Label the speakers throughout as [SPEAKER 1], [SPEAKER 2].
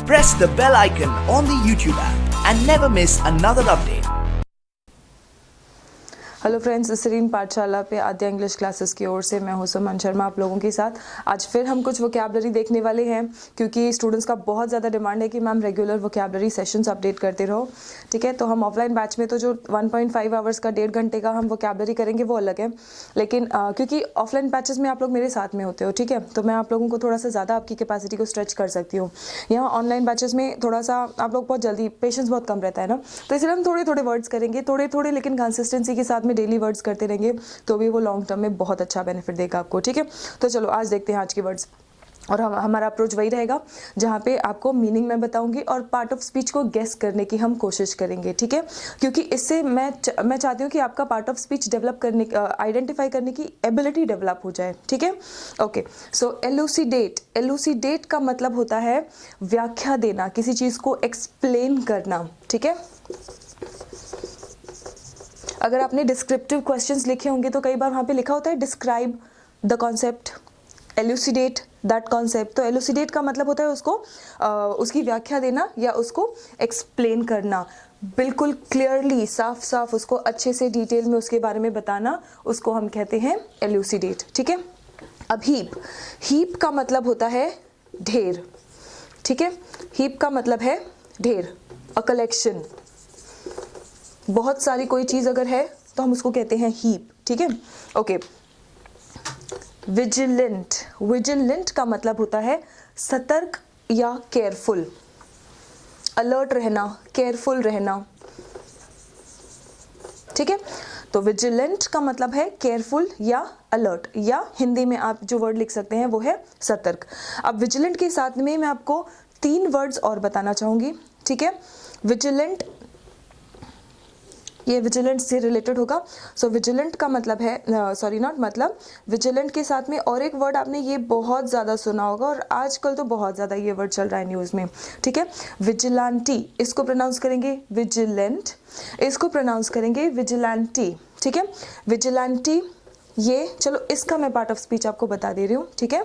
[SPEAKER 1] press the bell icon on the YouTube app and never miss another update.
[SPEAKER 2] Hello friends, सीरीन पाठशाला पे आद्या English classes की ओर से मैं हूं सुमन शर्मा आप लोगों के साथ। आज फिर हम कुछ वोकैबलरी देखने वाले हैं क्योंकि स्टूडेंट्स का बहुत ज़्यादा डिमांड है कि ma'am regular vocabulary sessions update करते रहो। ठीक है, तो हम ऑफलाइन बैच में तो जो 1.5 आवर्स का 1.5 घंटे का हम वोकैबलरी करेंगे वो अलग है, लेकिन क्योंकि ऑफलाइन बैचेस में आप लोग मेरे साथ में होते हो, ठीक है, तो मैं आप लोगों को थोड़ा सा ज़्यादा आपकी कैपेसिटी को स्ट्रेच कर सकती हूँ। यहाँ ऑनलाइन बैचेस में थोड़ा सा आप लोग बहुत जल्दी, पेशेंस बहुत कम रहता है ना, तो इसलिए हम थोड़े थोड़े वर्ड्स करेंगे, थोड़े थोड़े लेकिन कंसिस्टेंसी के साथ में डेली वर्ड्स करते रहेंगे तो भी वो लॉन्ग टर्म में बहुत अच्छा बेनिफिट देगा आपको। ठीक है, तो चलो आज देखते हैं आज के वर्ड्स। और हमारा अप्रोच वही रहेगा जहाँ पे आपको मीनिंग मैं बताऊंगी और पार्ट ऑफ स्पीच को गेस करने की हम कोशिश करेंगे। ठीक है, क्योंकि इससे मैं चाहती हूँ कि आपका पार्ट ऑफ स्पीच डेवलप करने, आइडेंटिफाई करने की एबिलिटी डेवलप हो जाए। ठीक है, ओके। सो एलुसिडेट, एलुसिडेट का मतलब होता है व्याख्या देना, किसी चीज़ को एक्सप्लेन करना। ठीक है, अगर आपने डिस्क्रिप्टिव क्वेश्चंस लिखे होंगे तो कई बार वहाँ पे लिखा होता है describe the concept, elucidate that concept. तो एलुसिडेट का मतलब होता है उसको उसकी व्याख्या देना या उसको एक्सप्लेन करना, बिल्कुल क्लियरली, साफ साफ उसको अच्छे से डिटेल में उसके बारे में बताना, उसको हम कहते हैं एलुसिडेट। ठीक है, अब हीप, हीप का मतलब होता है ढेर। ठीक है, हीप का मतलब है ढेर, अ कलेक्शन, बहुत सारी कोई चीज़ अगर है तो हम उसको कहते हैं हीप। ठीक है, ओके। विजिलेंट, विजिलेंट का मतलब होता है सतर्क या केयरफुल, अलर्ट रहना, केयरफुल रहना। ठीक है, तो विजिलेंट का मतलब है केयरफुल या अलर्ट, या हिंदी में आप जो वर्ड लिख सकते हैं वो है सतर्क। अब विजिलेंट के साथ में मैं आपको 3 वर्ड्स और बताना चाहूँगी। ठीक है, विजिलेंट, ये विजिलेंट से रिलेटेड होगा। सो विजिलेंट का मतलब है, सॉरी नॉट मतलब, विजिलेंट के साथ में और एक वर्ड आपने ये बहुत ज़्यादा सुना होगा और आजकल तो बहुत ज़्यादा ये वर्ड चल रहा है न्यूज़ में। ठीक है, विजिलेंटी, इसको प्रोनाउंस करेंगे विजिलेंट, इसको प्रोनाउंस करेंगे विजिलेंटी। ठीक है, विजिलेंटी, ये चलो इसका मैं पार्ट ऑफ स्पीच आपको बता दे रही हूँ। ठीक है,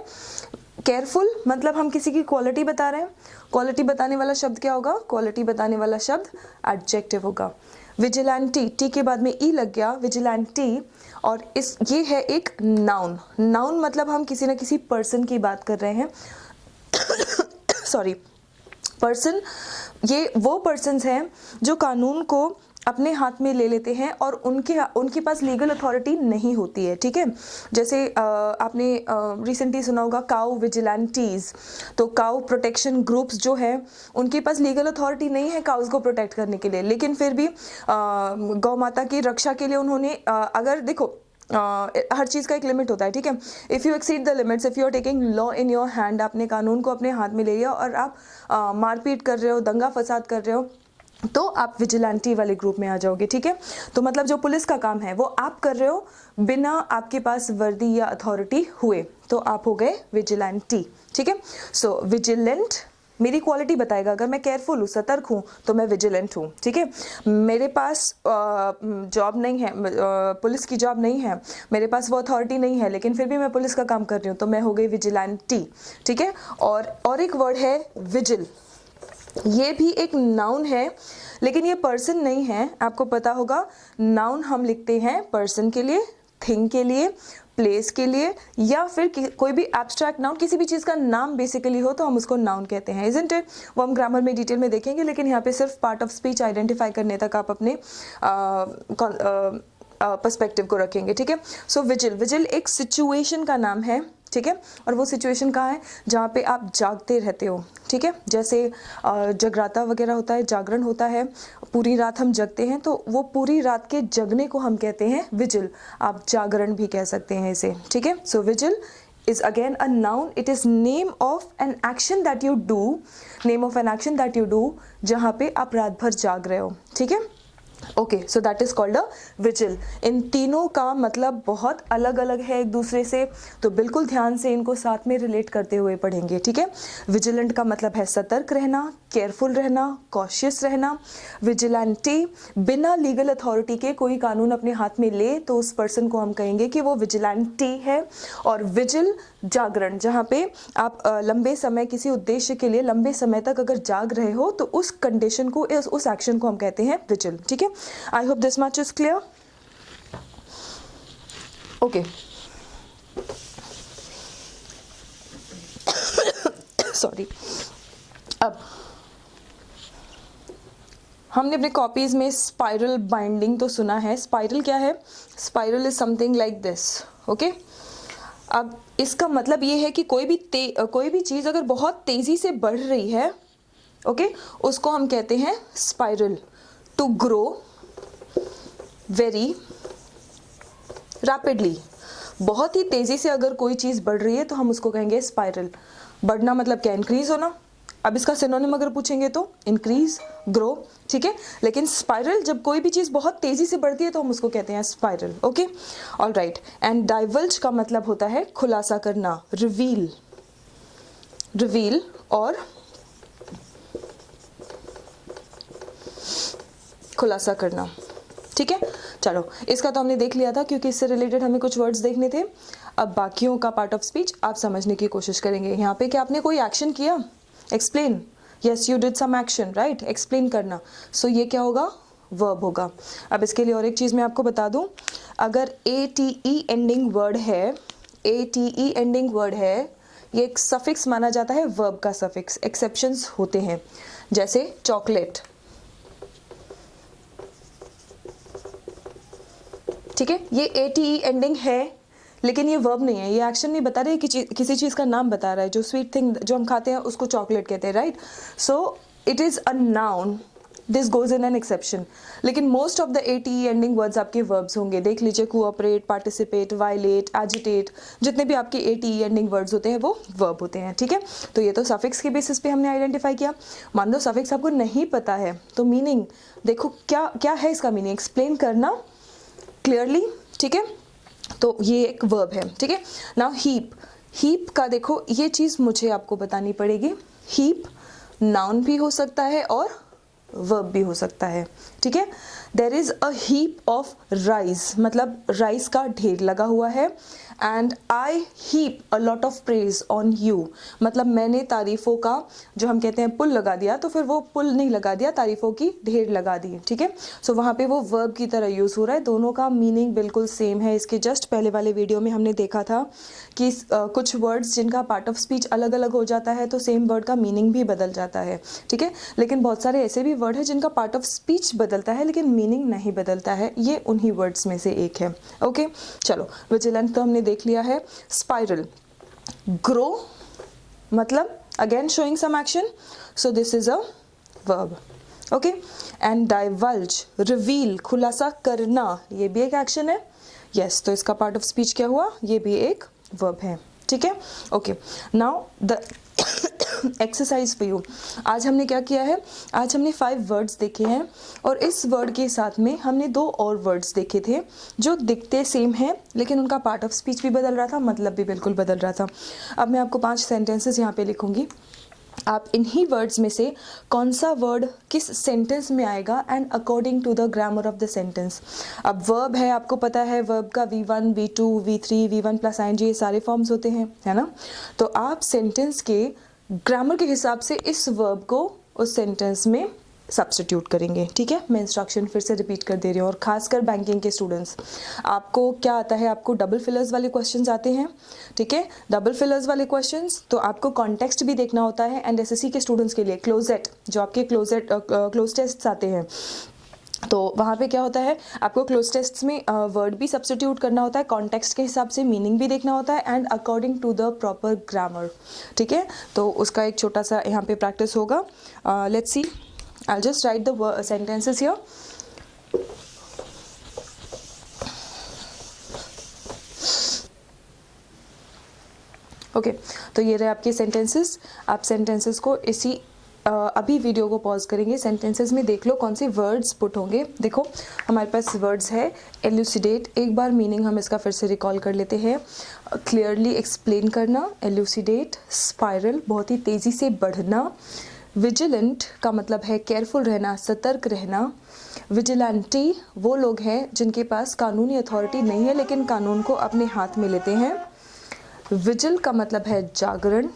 [SPEAKER 2] केयरफुल मतलब हम किसी की क्वालिटी बता रहे हैं, क्वालिटी बताने वाला शब्द क्या होगा, क्वालिटी बताने वाला शब्द एडजेक्टिव होगा। विजिलेंटी, टी के बाद में ई लग गया, विजिलेंटी, और इस ये है एक नाउन। नाउन मतलब हम किसी न किसी पर्सन की बात कर रहे हैं सॉरी, पर्सन, ये वो पर्सन्स हैं जो कानून को अपने हाथ में ले लेते हैं और उनके पास लीगल अथॉरिटी नहीं होती है। ठीक है, जैसे आपने रिसेंटली सुना होगा काउ विजिलेंटीज, तो काउ प्रोटेक्शन ग्रुप्स जो है उनके पास लीगल अथॉरिटी नहीं है काउज को प्रोटेक्ट करने के लिए, लेकिन फिर भी गौ माता की रक्षा के लिए उन्होंने अगर देखो हर चीज़ का एक लिमिट होता है। ठीक है, if you exceed the limits, if you are taking law in your hand, आपने कानून को अपने हाथ में ले लिया और आप मारपीट कर रहे हो, दंगा फसाद कर रहे हो, तो आप विजिलेंटी वाले ग्रुप में आ जाओगे। ठीक है, तो मतलब जो पुलिस का काम है वो आप कर रहे हो बिना आपके पास वर्दी या अथॉरिटी हुए, तो आप हो गए विजिलेंटी। ठीक है, सो विजिलेंट मेरी क्वालिटी बताएगा, अगर मैं केयरफुल हूँ, सतर्क हूँ, तो मैं विजिलेंट हूँ। ठीक है, मेरे पास जॉब नहीं है, पुलिस की जॉब नहीं है, मेरे पास वो अथॉरिटी नहीं है, लेकिन फिर भी मैं पुलिस का काम कर रही हूँ, तो मैं हो गई विजिलेंटी। ठीक है, और एक वर्ड है विजिल, ये भी एक नाउन है लेकिन ये पर्सन नहीं है। आपको पता होगा नाउन हम लिखते हैं पर्सन के लिए, थिंग के लिए, प्लेस के लिए, या फिर कोई भी एब्स्ट्रैक्ट नाउन, किसी भी चीज़ का नाम बेसिकली हो तो हम उसको नाउन कहते हैं, इजंट इट। वो हम ग्रामर में डिटेल में देखेंगे, लेकिन यहाँ पे सिर्फ पार्ट ऑफ स्पीच आइडेंटिफाई करने तक आप अपने पर्सपेक्टिव को रखेंगे। ठीक है, सो विजिल, विजिल एक सिचुएशन का नाम है। ठीक है, और वो सिचुएशन कहाँ है, जहाँ पे आप जागते रहते हो। ठीक है, जैसे जगराता वगैरह होता है, जागरण होता है, पूरी रात हम जगते हैं, तो वो पूरी रात के जगने को हम कहते हैं विजिल, आप जागरण भी कह सकते हैं इसे। ठीक है, सो vigil is again a noun, it is name of an action that you do, name of an action that you do, जहाँ पे आप रात भर जाग रहे हो। ठीक है, okay, so that is called a vigil. इन तीनों का मतलब बहुत अलग अलग है एक दूसरे से, तो बिल्कुल ध्यान से इनको साथ में रिलेट करते हुए पढ़ेंगे, ठीक है। विजिलेंट का मतलब है सतर्क रहना, केयरफुल रहना, कॉशियस रहना। विजिलेंटी बिना लीगल अथॉरिटी के कोई कानून अपने हाथ में ले तो उस पर्सन को हम कहेंगे कि वो विजिलेंटी है। और विजिल जागरण, जहाँ पे आप लंबे समय किसी उद्देश्य के लिए लंबे समय तक अगर जाग रहे हो तो उस कंडीशन को, उस एक्शन को हम कहते हैं विजिल, ठीक है। I hope this much is clear. Okay, sorry. अब हमने अपने कॉपीज में स्पाइरल बाइंडिंग तो सुना है। स्पाइरल क्या है? Spiral is something like this, okay. अब इसका मतलब ये है कि कोई भी चीज़ अगर बहुत तेज़ी से बढ़ रही है, ओके, उसको हम कहते हैं spiral. To grow very rapidly, बहुत ही तेज़ी से अगर कोई चीज़ बढ़ रही है तो हम उसको कहेंगे स्पाइरल। बढ़ना मतलब क्या? इंक्रीज होना। अब इसका सिनोनिम अगर पूछेंगे तो इंक्रीज, ग्रो, ठीक है। लेकिन स्पाइरल, जब कोई भी चीज़ बहुत तेज़ी से बढ़ती है तो हम उसको कहते हैं spiral, okay, all right. And divulge का मतलब होता है खुलासा करना, रिवील, रिवील और खुलासा करना, ठीक है। चलो, इसका तो हमने देख लिया था क्योंकि इससे रिलेटेड हमें कुछ वर्ड्स देखने थे। अब बाकियों का पार्ट ऑफ स्पीच आप समझने की कोशिश करेंगे। यहाँ पे क्या आपने कोई एक्शन किया? Explain, yes you did some action, right, explain करना। सो ये क्या होगा? वर्ब होगा। अब इसके लिए और एक चीज़ मैं आपको बता दूं, अगर ATE एंडिंग वर्ड है, ATE एंडिंग वर्ड है, ये एक सफिक्स माना जाता है, वर्ब का सफिक्स। एक्सेप्शंस होते हैं, जैसे चॉकलेट, ठीक है, ये ATE एंडिंग है लेकिन ये वर्ब नहीं है, ये एक्शन नहीं बता रहे कि किसी चीज़ का नाम बता रहा है। जो स्वीट थिंग जो हम खाते हैं उसको चॉकलेट कहते हैं, right. So it is a noun, this goes in an exception. लेकिन most of the ATE ending words आपके वर्ब्स होंगे। देख लीजिए, कोऑपरेट, पार्टिसिपेट, वायलेट, एजिटेट, जितने भी आपके ATE एंडिंग वर्ड्स होते हैं वो वर्ब होते हैं, ठीक है। तो ये तो सफिक्स के बेसिस पे हमने आइडेंटिफाई किया। मान लो सफिक्स आपको नहीं पता है तो मीनिंग देखो क्या क्या है, इसका मीनिंग एक्सप्लेन करना क्लियरली, ठीक है। तो ये एक वर्ब है, ठीक है। नाउ हीप, हीप का देखो, ये चीज़ मुझे आपको बतानी पड़ेगी। हीप नाउन भी हो सकता है और वर्ब भी हो सकता है, ठीक है। There is a heap of rice, मतलब राइस का ढेर लगा हुआ है। And I heap a lot of praise on you, मतलब मैंने तारीफ़ों का, जो हम कहते हैं पुल लगा दिया, तो फिर वो पुल नहीं लगा दिया, तारीफ़ों की ढेर लगा दी, ठीक है। सो वहाँ पे वो वर्ब की तरह यूज़ हो रहा है। दोनों का मीनिंग बिल्कुल सेम है। इसके जस्ट पहले वाले वीडियो में हमने देखा था कि कुछ वर्ड्स जिनका पार्ट ऑफ स्पीच अलग अलग हो जाता है तो सेम वर्ड का मीनिंग भी बदल जाता है, ठीक है। लेकिन बहुत सारे ऐसे भी वर्ड है जिनका पार्ट ऑफ स्पीच बदलता है लेकिन मीनिंग नहीं बदलता है। ये उन्हीं वर्ड्स में से एक है, ओके। चलो, विजिलेंट तो हमने देख लिया है। स्पाइरल, ग्रो मतलब again showing some action, so this is a verb, okay. And divulge, reveal, खुलासा करना, ये भी एक एक्शन है, यस। तो इसका पार्ट ऑफ स्पीच क्या हुआ? ये भी एक वर्ब है, ठीक है, okay. Now the exercise for you. आज हमने क्या किया है? आज हमने 5 वर्ड्स देखे हैं और इस वर्ड के साथ में हमने 2 और वर्ड्स देखे थे जो दिखते सेम हैं लेकिन उनका पार्ट ऑफ स्पीच भी बदल रहा था, मतलब भी बिल्कुल बदल रहा था। अब मैं आपको 5 सेंटेंसेस यहाँ पे लिखूंगी, आप इन्हीं वर्ड्स में से कौन सा वर्ड किस सेंटेंस में आएगा and according to the grammar of the sentence. अब वर्ब है, आपको पता है वर्ब का V1, V2, V3, V1 plus ING ये सारे फॉर्म्स होते हैं, है ना। तो आप सेंटेंस के ग्रामर के हिसाब से इस वर्ब को उस सेंटेंस में सब्स्टिट्यूट करेंगे, ठीक है। मैं इंस्ट्रक्शन फिर से रिपीट कर दे रही हूँ। और खासकर बैंकिंग के स्टूडेंट्स, आपको क्या आता है? आपको डबल फिलर्स वाले क्वेश्चंस आते हैं, ठीक है। डबल फिलर्स वाले क्वेश्चंस तो आपको कॉन्टेक्स्ट भी देखना होता है। एंड SSC के स्टूडेंट्स के लिए क्लोजेट, जो आपके क्लोज टेस्ट आते हैं, तो वहाँ पे क्या होता है? आपको क्लोज टेस्ट्स में वर्ड भी सब्स्टिट्यूट करना होता है, कॉन्टेक्स्ट के हिसाब से मीनिंग भी देखना होता है and according to the proper grammar, ठीक है। तो उसका एक छोटा सा यहाँ पे प्रैक्टिस होगा। Let's see, I'll just write the sentences here. Okay, तो ये रहे आपके सेंटेंसेस। आप सेंटेंसेस को इसी अभी वीडियो को पॉज करेंगे, सेंटेंसेस में देख लो कौन से वर्ड्स पुट होंगे। देखो हमारे पास वर्ड्स है एल्यूसिडेट, एक बार मीनिंग हम इसका फिर से रिकॉल कर लेते हैं। क्लियरली एक्सप्लेन करना, एल्यूसिडेट। स्पाइरल, बहुत ही तेज़ी से बढ़ना। विजिलेंट का मतलब है केयरफुल रहना, सतर्क रहना। विजिलेंटी वो लोग हैं जिनके पास कानूनी अथॉरिटी नहीं है लेकिन कानून को अपने हाथ में लेते हैं। विजिल का मतलब है जागरण।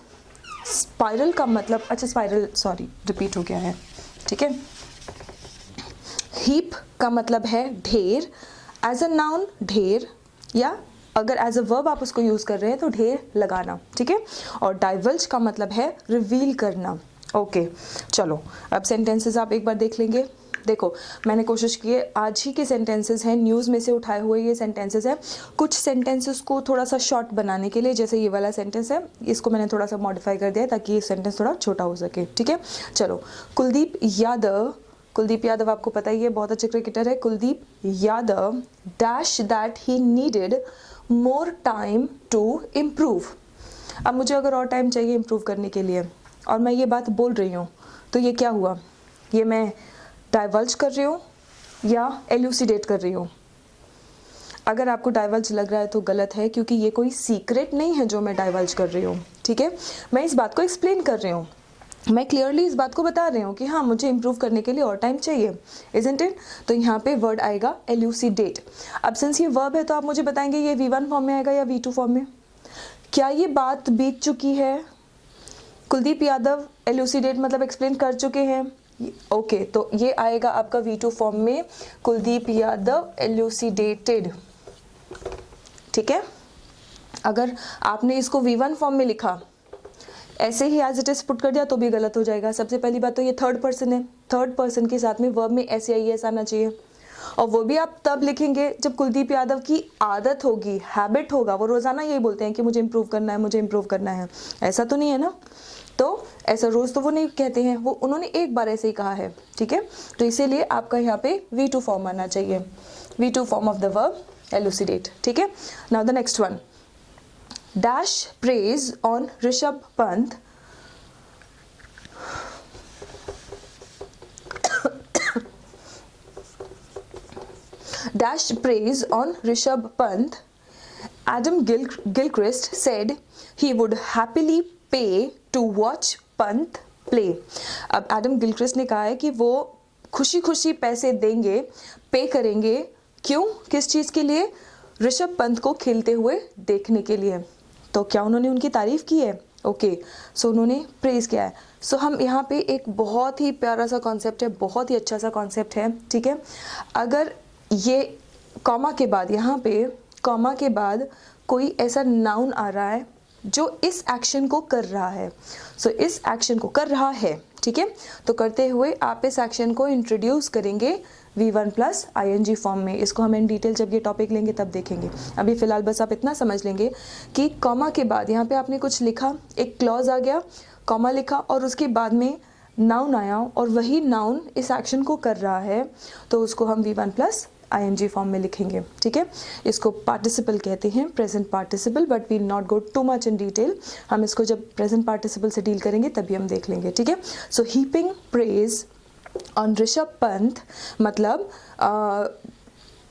[SPEAKER 2] स्पाइरल का मतलब, अच्छा स्पाइरल सॉरी रिपीट हो गया है, ठीक है। हीप का मतलब है ढेर, एज अ नाउन ढेर, या अगर एज अ वर्ब आप उसको यूज़ कर रहे हैं तो ढेर लगाना, ठीक है। और डाइवल्ज का मतलब है रिवील करना। ओके चलो अब सेंटेंसेस आप एक बार देख लेंगे। देखो मैंने कोशिश की है, आज ही के सेंटेंसेस हैं, न्यूज़ में से उठाए हुए ये सेंटेंसेस हैं। कुछ सेंटेंसेस को थोड़ा सा शॉर्ट बनाने के लिए, जैसे ये वाला सेंटेंस है, इसको मैंने थोड़ा सा मॉडिफाई कर दिया है ताकि ये सेंटेंस थोड़ा छोटा हो सके, ठीक है। चलो, कुलदीप यादव आपको पता ही है, बहुत अच्छे क्रिकेटर है। Kuldeep Yadav dash that he needed more time to improve. अब मुझे अगर और टाइम चाहिए इम्प्रूव करने के लिए और मैं ये बात बोल रही हूँ तो ये क्या हुआ, ये मैं डाइवल्ज कर रही हूँ या एल्यूसिडेट कर रही हूँ। अगर आपको डाइवल्ज लग रहा है तो गलत है, क्योंकि ये कोई सीक्रेट नहीं है जो मैं डाइवल्ज कर रही हूँ, ठीक है। मैं इस बात को एक्सप्लेन कर रही हूँ, मैं क्लियरली इस बात को बता रही हूँ कि हाँ मुझे इम्प्रूव करने के लिए और टाइम चाहिए, इजंट इट। तो यहाँ पे वर्ड आएगा एल्यूसिडेट। अब सिंस ये वर्ब है तो आप मुझे बताएंगे ये V1 फॉर्म में आएगा या V2 फॉर्म में। क्या ये बात बीत चुकी है? कुलदीप यादव एल्यूसिडेट मतलब एक्सप्लेन कर चुके हैं। ओके तो ये आएगा आपका V2 फॉर्म में, कुलदीप यादव एल्यूसिडेटेड, ठीक है। अगर आपने इसको V1 फॉर्म में लिखा, ऐसे ही एज इट इज पुट कर दिया तो भी गलत हो जाएगा। सबसे पहली बात तो ये थर्ड पर्सन है, थर्ड पर्सन के साथ में वर्ब में SAIS आना चाहिए, और वो भी आप तब लिखेंगे जब कुलदीप यादव की आदत होगी, हैबिट होगा, वो रोज़ाना यही बोलते हैं कि मुझे इम्प्रूव करना है, मुझे इम्प्रूव करना है। ऐसा तो नहीं है ना, तो ऐसा रोज़ तो वो नहीं कहते हैं, वो उन्होंने एक बार ऐसे ही कहा है, ठीक है। तो इसीलिए आपका यहाँ पे V2 फॉर्म आना चाहिए, V2 form of the verb elucidate, ठीक है। Now the next one, dash praise on Rishabh Pant dash praise on Rishabh Pant. Adam Gilchrist said he would happily pay to watch Pant play. अब Adam Gilchrist ने कहा है कि वो खुशी खुशी पैसे देंगे, पे करेंगे। क्यों, किस चीज़ के लिए? ऋषभ पंत को खेलते हुए देखने के लिए। तो क्या उन्होंने उनकी तारीफ की है? ओके सो उन्होंने प्रेज किया है। सो हम यहाँ पे एक बहुत ही प्यारा सा कॉन्सेप्ट है, बहुत ही अच्छा सा कॉन्सेप्ट है, ठीक है। अगर ये कॉमा के बाद, यहाँ पे कॉमा के बाद कोई ऐसा नाउन आ रहा है जो इस एक्शन को कर रहा है, सो इस एक्शन को कर रहा है, ठीक है। तो करते हुए आप इस एक्शन को इंट्रोड्यूस करेंगे V1 प्लस ING फॉर्म में। इसको हम इन डिटेल जब ये टॉपिक लेंगे तब देखेंगे। अभी फ़िलहाल बस आप इतना समझ लेंगे कि कॉमा के बाद यहाँ पे आपने कुछ लिखा, एक क्लॉज आ गया, कॉमा लिखा और उसके बाद में नाउन आया और वही नाउन इस एक्शन को कर रहा है, तो उसको हम V1 प्लस ING फॉर्म में लिखेंगे, ठीक है। इसको पार्टिसिपल कहते हैं, present participle, but we not go too much in detail. हम इसको जब प्रेजेंट पार्टिसिपल से डील करेंगे तभी हम देख लेंगे, ठीक है। सो heaping praise on Rishabh Pant मतलब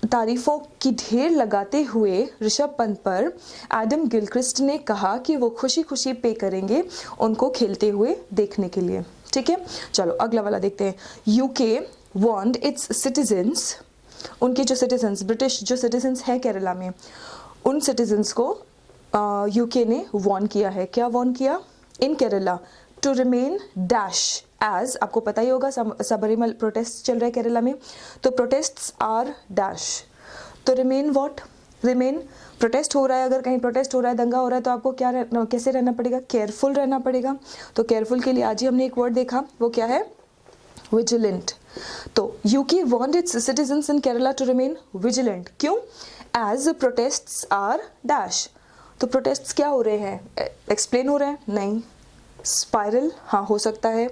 [SPEAKER 2] तारीफ़ों की ढेर लगाते हुए ऋषभ पंत पर एडम गिलक्रिस्ट ने कहा कि वो खुशी खुशी पे करेंगे उनको खेलते हुए देखने के लिए, ठीक है। चलो अगला वाला देखते हैं। UK वार्नड इट्स सिटीजन्स, उनके जो सिटीजन्स, ब्रिटिश जो सिटीजन्स हैं केरला में, उन सिटीजन्स को UK ने वार्न किया है। क्या वार्न किया? In Kerala to remain dash as, आपको पता ही होगा सबरीमल प्रोटेस्ट चल रहा है केरला में, तो प्रोटेस्ट्स आर डैश, तो रिमेन व्हाट, रिमेन प्रोटेस्ट हो रहा है, अगर कहीं प्रोटेस्ट हो रहा है, दंगा हो रहा है, तो आपको क्या कैसे रहना पड़ेगा? केयरफुल रहना पड़ेगा। तो केयरफुल के लिए आज ही हमने एक वर्ड देखा, वो क्या है? विजिलेंट। तो UK want its citizens in Kerala to remain vigilant. क्यों? एज प्रोटेस्ट्स आर डैश, तो प्रोटेस्ट्स क्या हो रहे हैं? एक्सप्लेन हो रहे हैं? नहीं। स्पाइरल, हाँ हो सकता है।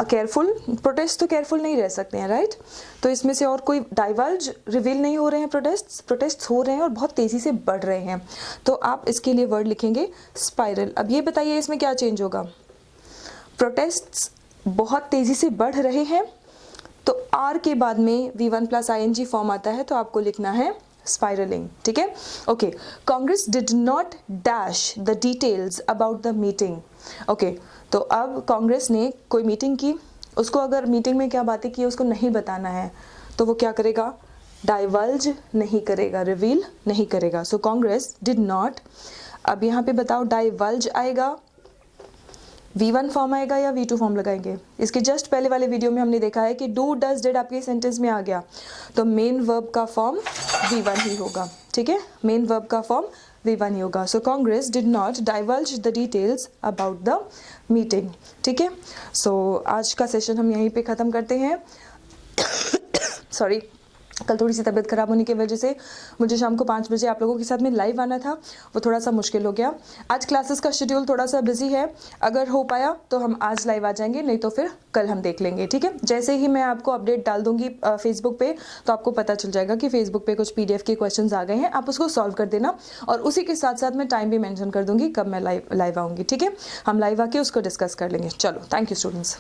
[SPEAKER 2] केयरफुल, प्रोटेस्ट तो केयरफुल नहीं रह सकते हैं, राइट। तो इसमें से और कोई डाइवल्ज रिवील नहीं हो रहे हैं, प्रोटेस्ट्स हो रहे हैं और बहुत तेज़ी से बढ़ रहे हैं, तो आप इसके लिए वर्ड लिखेंगे स्पाइरल। अब ये बताइए इसमें क्या चेंज होगा? प्रोटेस्ट्स बहुत तेज़ी से बढ़ रहे हैं तो आर के बाद में V1 प्लस ING फॉर्म आता है, तो आपको लिखना है स्पाइरलिंग, ठीक है। Okay, Congress did not dash the details about the meeting. Okay, तो अब कांग्रेस ने कोई मीटिंग की, उसको अगर मीटिंग में क्या बातें की उसको नहीं बताना है तो वो क्या करेगा, डाइवल्ज नहीं करेगा, रिवील नहीं करेगा। सो कांग्रेस डिड नॉट, अब यहाँ पे बताओ डाइवल्ज आएगा, V1 फॉर्म आएगा या V2 फॉर्म लगाएंगे। इसके जस्ट पहले वाले वीडियो में हमने देखा है कि डू डज डिड आपके सेंटेंस में आ गया तो मेन वर्ब का फॉर्म V1 ही होगा, ठीक है, मेन वर्ब का फॉर्म V1 ही होगा। So Congress did not divulge the details about the meeting, ठीक है। सो आज का सेशन हम यहीं पे ख़त्म करते हैं। सॉरी, कल थोड़ी सी तबीयत ख़राब होने की वजह से मुझे शाम को 5 बजे आप लोगों के साथ में लाइव आना था, वो थोड़ा सा मुश्किल हो गया। आज क्लासेस का शेड्यूल थोड़ा सा बिजी है, अगर हो पाया तो हम आज लाइव आ जाएंगे, नहीं तो फिर कल हम देख लेंगे, ठीक है। जैसे ही मैं आपको अपडेट डाल दूंगी फेसबुक पे तो आपको पता चल जाएगा कि फेसबुक पे कुछ PDF के क्वेश्चंस आ गए हैं, आप उसको सॉल्व कर देना और उसी के साथ साथ मैं टाइम भी मेंशन कर दूंगी कब मैं लाइव आऊँगी, ठीक है। हम लाइव आके उसको डिस्कस कर लेंगे। चलो, थैंक यू स्टूडेंट्स।